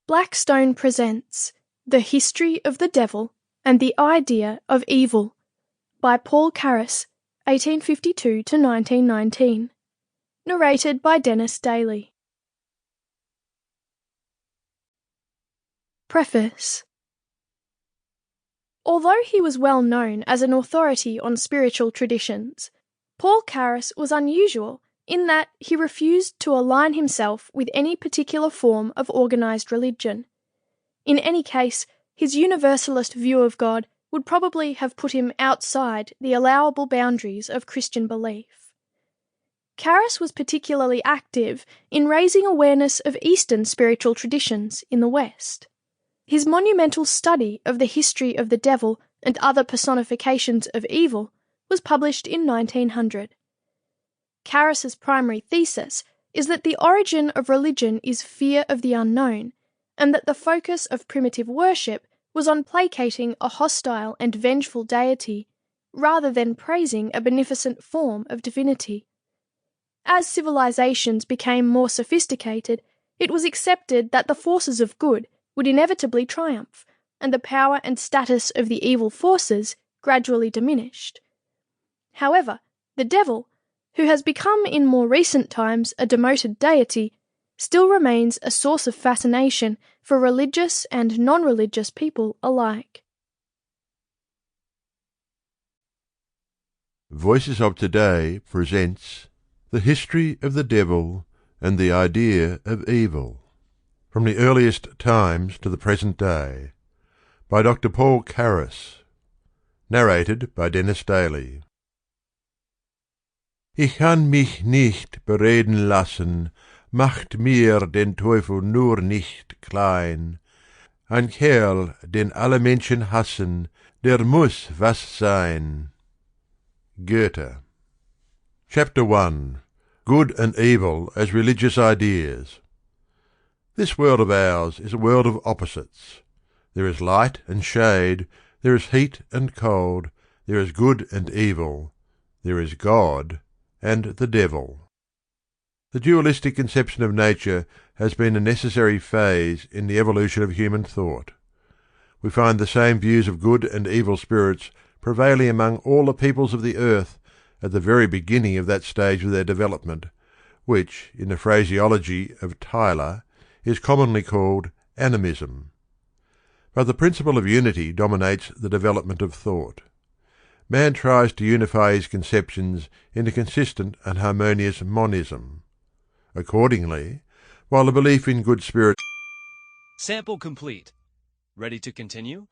Blackstone presents The History of the Devil and the Idea of Evil by Paul Carus, 1852 to 1919. Narrated by Denis Daly. Preface. Although he was well known as an authority on spiritual traditions, Paul Carus was unusual in that he refused to align himself with any particular form of organized religion. In any case, his universalist view of God would probably have put him outside the allowable boundaries of Christian belief. Carus was particularly active in raising awareness of Eastern spiritual traditions in the West. His monumental study of the history of the devil and other personifications of evil was published in 1900. Carus's primary thesis is that the origin of religion is fear of the unknown, and that the focus of primitive worship was on placating a hostile and vengeful deity, rather than praising a beneficent form of divinity. As civilizations became more sophisticated, it was accepted that the forces of good would inevitably triumph, and the power and status of the evil forces gradually diminished. However, the devil, who has become in more recent times a demoted deity, still remains a source of fascination for religious and non-religious people alike. Voices of Today presents The History of the Devil and the Idea of Evil, from the earliest times to the present day, by Dr. Paul Carus. Narrated by Denis Daly. Ich kann mich nicht bereden lassen, macht mir den Teufel nur nicht klein. Ein Kerl, den alle Menschen hassen, der muss was sein. Goethe. Chapter 1. Good and Evil as Religious Ideas. This world of ours is a world of opposites. There is light and shade, there is heat and cold, there is good and evil, there is God and the devil. The dualistic conception of nature has been a necessary phase in the evolution of human thought. We find the same views of good and evil spirits prevailing among all the peoples of the earth at the very beginning of that stage of their development, which, in the phraseology of Tyler, is commonly called animism. But the principle of unity dominates the development of thought. Man tries to unify his conceptions in a consistent and harmonious monism. Accordingly, while the belief in good spirits... Sample complete. Ready to continue?